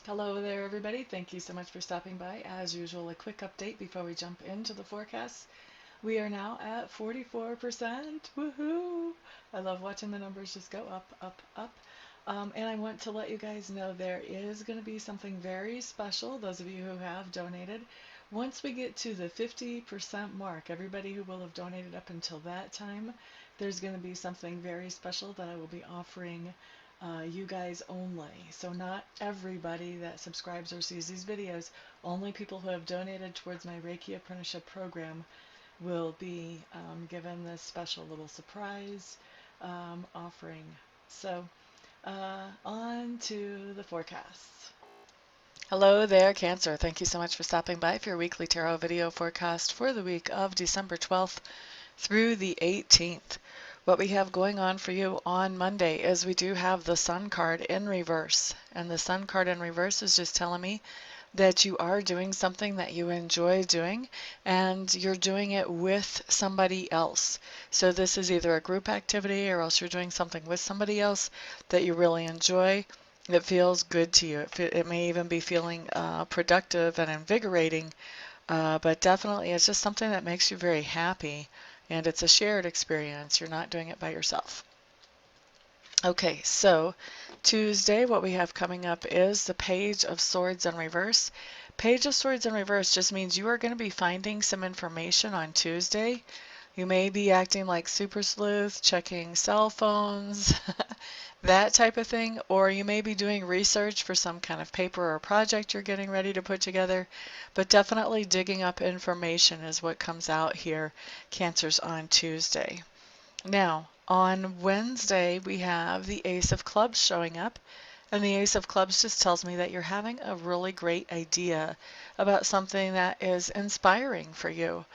Hello there, everybody. Thank you so much for stopping by. As usual, a quick update before we jump into the forecast. We are now at 44%. Woohoo! I love watching the numbers just go up, up, up. And I want to let you guys know there is going to be something very special, those of you who have donated. Once we get to the 50% mark, everybody who will have donated up until that time, there's going to be something very special that I will be offering you guys only. So not everybody that subscribes or sees these videos, only people who have donated towards my Reiki Apprenticeship Program will be given this special little surprise offering. So on to the forecasts. Hello there, Cancer. Thank you so much for stopping by for your weekly tarot video forecast for the week of December 12th through the 18th. What we have going on for you on Monday is we do have the Sun card in reverse. And the Sun card in reverse is just telling me that you are doing something that you enjoy doing and you're doing it with somebody else. So this is either a group activity or else you're doing something with somebody else that you really enjoy. It feels good to you. It may even be feeling productive and invigorating, but definitely it's just something that makes you very happy. And it's a shared experience. You're not doing it by yourself. Okay, so Tuesday, what we have coming up is the Page of Swords in reverse. Page of Swords in reverse just means you are going to be finding some information on Tuesday. You may be acting like super sleuth, checking cell phones, that type of thing, or you may be doing research for some kind of paper or project you're getting ready to put together, but definitely digging up information is what comes out here, Cancers, on Tuesday. Now, on Wednesday, we have the Ace of Clubs showing up, and the Ace of Clubs just tells me that you're having a really great idea about something that is inspiring for you.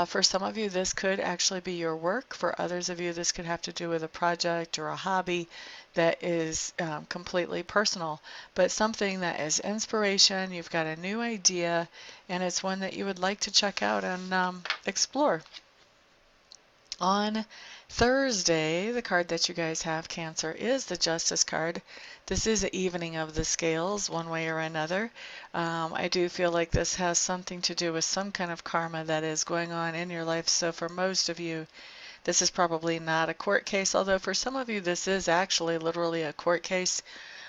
For some of you, this could actually be your work. For others of you, this could have to do with a project or a hobby that is completely personal, but something that is inspiration. You've got a new idea, and it's one that you would like to check out and explore. On Thursday, the card that you guys have, Cancer, is the Justice card. This is an evening of the scales one way or another. I do feel like this has something to do with some kind of karma that is going on in your life. So for most of you, this is probably not a court case, although for some of you, this is actually literally a court case.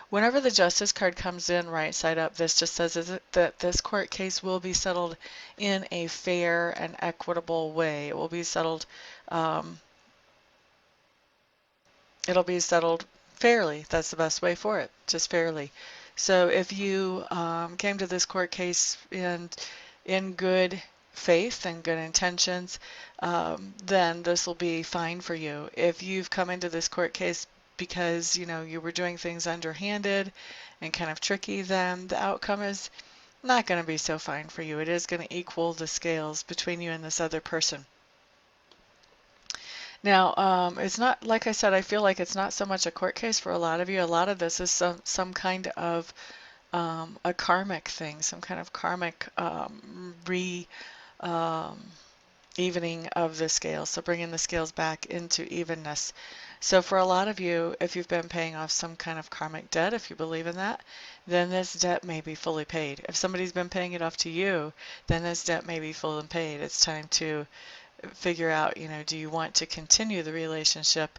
Whenever the Justice card comes in right side up, this just says that this court case will be settled in a fair and equitable way. It will be settled um, it'll be settled fairly. That's the best way for it, just fairly. So if you came to this court case in good faith and good intentions, then this will be fine for you. If you've come into this court case because you were doing things underhanded and kind of tricky, then the outcome is not going to be so fine for you. It is going to equal the scales between you and this other person. Now, it's not, like I said, I feel like it's not so much a court case for a lot of you. A lot of this is some kind of a karmic thing, some kind of karmic evening of the scales, so bringing the scales back into evenness. So for a lot of you, if you've been paying off some kind of karmic debt, if you believe in that, then this debt may be fully paid. If somebody's been paying it off to you, then this debt may be fully paid. It's time to figure out, do you want to continue the relationship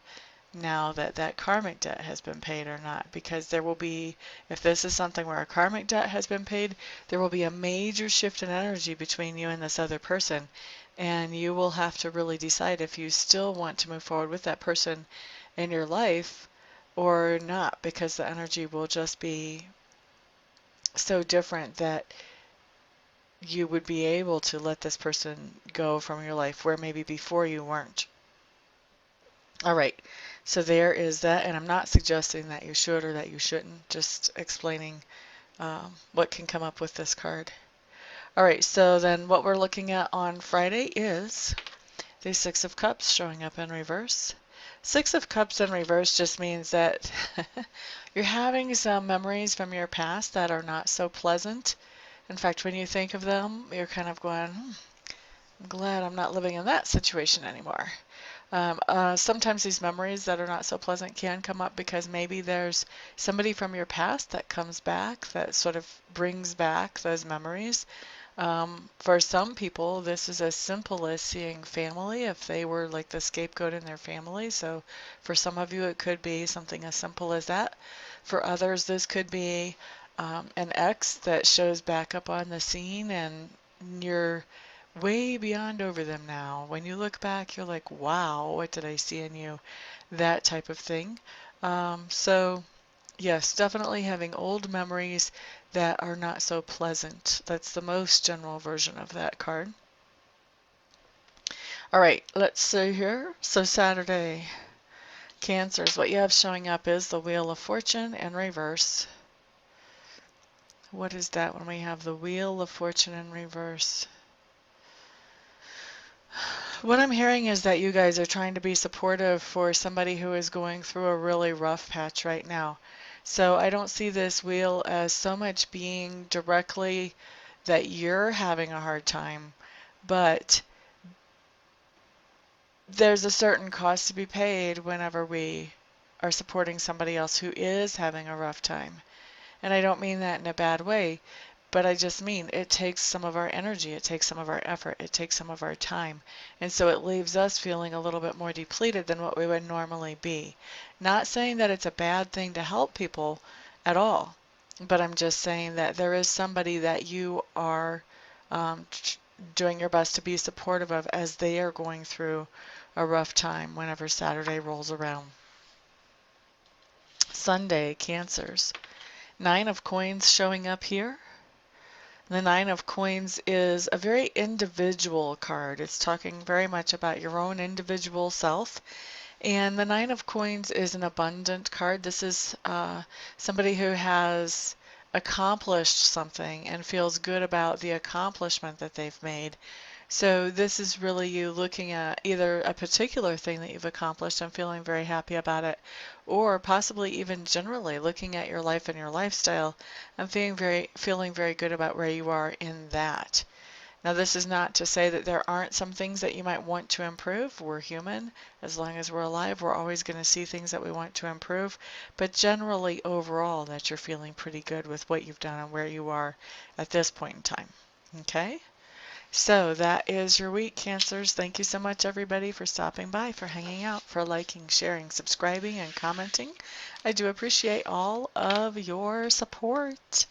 now that that karmic debt has been paid or not? Because there will be, if this is something where a karmic debt has been paid, there will be a major shift in energy between you and this other person. And you will have to really decide if you still want to move forward with that person in your life or not, because the energy will just be so different that you would be able to let this person go from your life where maybe before you weren't. All right, so there is that, and I'm not suggesting that you should or that you shouldn't, just explaining what can come up with this card. All right, so then what we're looking at on Friday is the Six of Cups showing up in reverse. Six of Cups in reverse just means that you're having some memories from your past that are not so pleasant. In fact, when you think of them, you're kind of going, I'm glad I'm not living in that situation anymore. Sometimes these memories that are not so pleasant can come up because maybe there's somebody from your past that comes back that sort of brings back those memories. For some people, this is as simple as seeing family if they were like the scapegoat in their family. So for some of you, it could be something as simple as that. For others, this could be an ex that shows back up on the scene and you're way beyond over them now. When you look back, you're like, wow, what did I see in you? That type of thing. So yes, definitely having old memories that are not so pleasant. That's the most general version of that card. All right, let's see here. So Saturday, Cancers, what you have showing up is the Wheel of Fortune in reverse. What is that when we have the Wheel of Fortune in reverse? What I'm hearing is that you guys are trying to be supportive for somebody who is going through a really rough patch right now. So I don't see this wheel as so much being directly that you're having a hard time, but there's a certain cost to be paid whenever we are supporting somebody else who is having a rough time. And I don't mean that in a bad way, but I just mean it takes some of our energy, it takes some of our effort, it takes some of our time. And so it leaves us feeling a little bit more depleted than what we would normally be. Not saying that it's a bad thing to help people at all, but I'm just saying that there is somebody that you are um, doing your best to be supportive of as they are going through a rough time whenever Saturday rolls around. Sunday, Cancers. Nine of Coins showing up here. The Nine of Coins is a very individual card. It's talking very much about your own individual self. And the Nine of Coins is an abundant card. This is somebody who has accomplished something and feels good about the accomplishment that they've made. So this is really you looking at either a particular thing that you've accomplished and feeling very happy about it, or possibly even generally looking at your life and your lifestyle and feeling very good about where you are in that. Now, this is not to say that there aren't some things that you might want to improve. We're human. As long as we're alive, we're always going to see things that we want to improve. But generally, overall, that you're feeling pretty good with what you've done and where you are at this point in time. Okay? So that is your week, Cancers. Thank you so much, everybody, for stopping by, for hanging out, for liking, sharing, subscribing, and commenting. I do appreciate all of your support.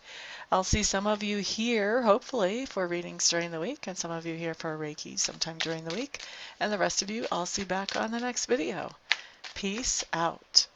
I'll see some of you here, hopefully, for readings during the week, and some of you here for Reiki sometime during the week. And the rest of you, I'll see back on the next video. Peace out.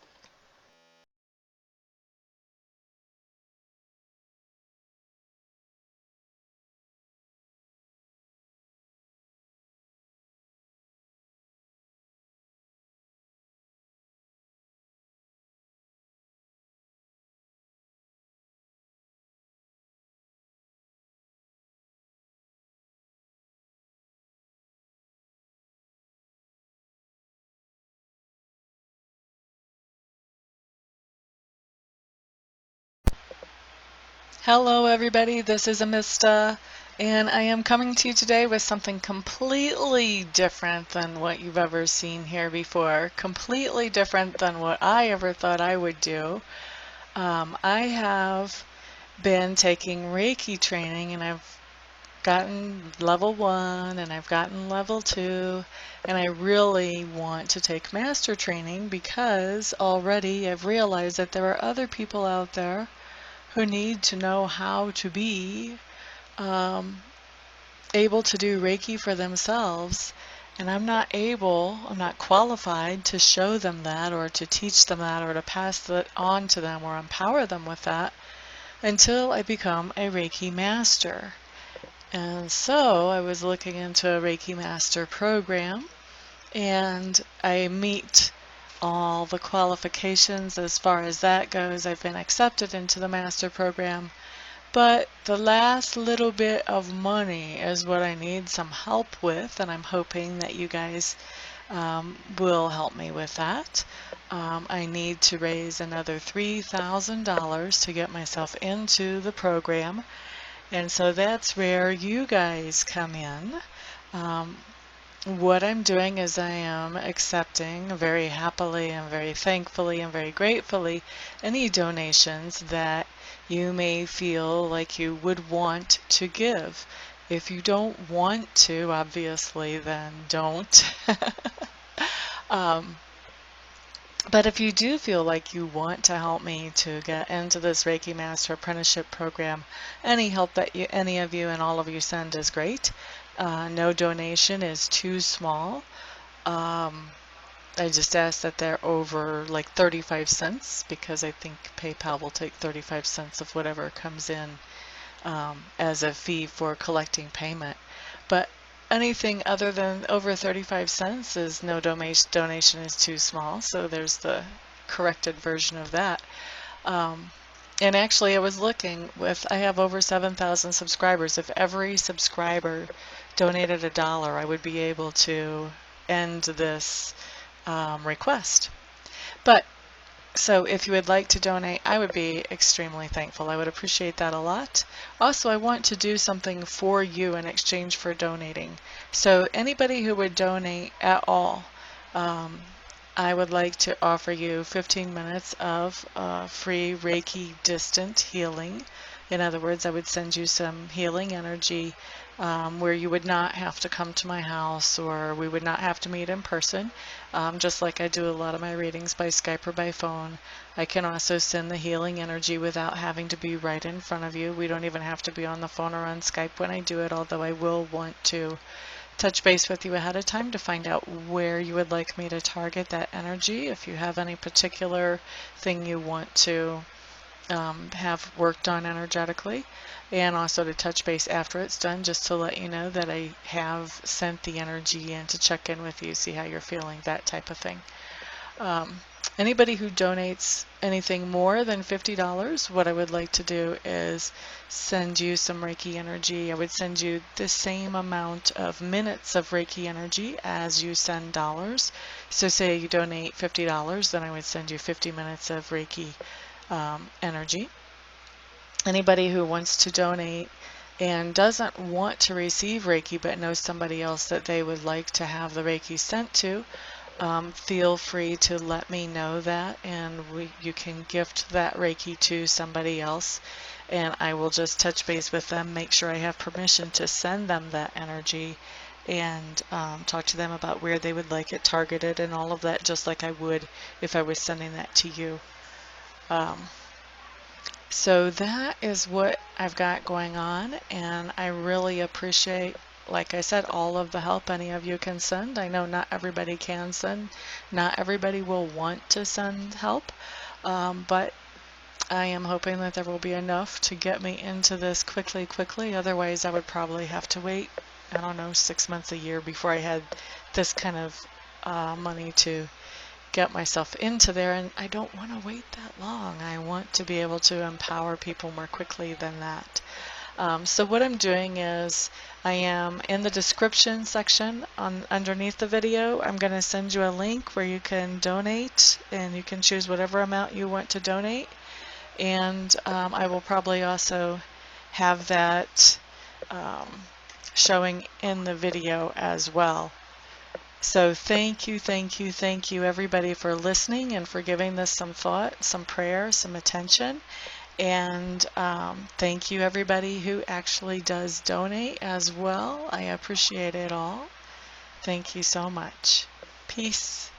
Hello, everybody. This is Amista, and I am coming to you today with something completely different than what you've ever seen here before, completely different than what I ever thought I would do. I have been taking Reiki training, and I've gotten level 1 and I've gotten level 2, and I really want to take master training because already I've realized that there are other people out there who need to know how to be able to do Reiki for themselves. And I'm not qualified to show them that or to teach them that or to pass that on to them or empower them with that until I become a Reiki Master. And so I was looking into a Reiki Master program, and I meet all the qualifications as far as that goes. I've been accepted into the Master program, but the last little bit of money is what I need some help with, and I'm hoping that you guys will help me with that. I need to raise another $3,000 to get myself into the program. And so that's where you guys come in. what I'm doing is I am accepting very happily and very thankfully and very gratefully any donations that you may feel like you would want to give. If you don't want to, obviously, then don't. um, but if you do feel like you want to help me to get into this Reiki Master Apprenticeship Program, any help that any of you and all of you send is great. No donation is too small. Um, I just ask that they're over like 35 cents because I think PayPal will take 35 cents of whatever comes in as a fee for collecting payment. But anything other than over 35 cents is no donation is too small. So there's the corrected version of that. Um, and actually, I was looking I have over 7,000 subscribers. If every subscriber donated $1, I would be able to end this request. But so if you would like to donate, I would be extremely thankful. I would appreciate that a lot. Also, I want to do something for you in exchange for donating. So anybody who would donate at all, I would like to offer you 15 minutes of free Reiki distant healing. In other words, I would send you some healing energy where you would not have to come to my house or we would not have to meet in person. Just like I do a lot of my readings by Skype or by phone. I can also send the healing energy without having to be right in front of you. We don't even have to be on the phone or on Skype when I do it, although I will want to touch base with you ahead of time to find out where you would like me to target that energy. If you have any particular thing you want to have worked on energetically, and also to touch base after it's done just to let you know that I have sent the energy in to check in with you, see how you're feeling, that type of thing. Anybody who donates anything more than $50, what I would like to do is send you some Reiki energy. I would send you the same amount of minutes of Reiki energy as you send dollars. So say you donate $50, then I would send you 50 minutes of Reiki energy. Anybody who wants to donate and doesn't want to receive Reiki but knows somebody else that they would like to have the Reiki sent to, feel free to let me know that, and you can gift that Reiki to somebody else, and I will just touch base with them, make sure I have permission to send them that energy, and talk to them about where they would like it targeted and all of that, just like I would if I was sending that to you. So that is what I've got going on, and I really appreciate, like I said, all of the help any of you can send. I know not everybody can send, not everybody will want to send help, but I am hoping that there will be enough to get me into this quickly. Otherwise, I would probably have to wait, I don't know, 6 months, a year before I had this kind of money to get myself into there, and I don't want to wait that long. I want to be able to empower people more quickly than that. So what I'm doing is I am in the description section underneath the video. I'm going to send you a link where you can donate, and you can choose whatever amount you want to donate, and I will probably also have that showing in the video as well. So thank you everybody for listening and for giving this some thought, some prayer, some attention. And thank you everybody who actually does donate as well. I appreciate it all. Thank you so much. Peace.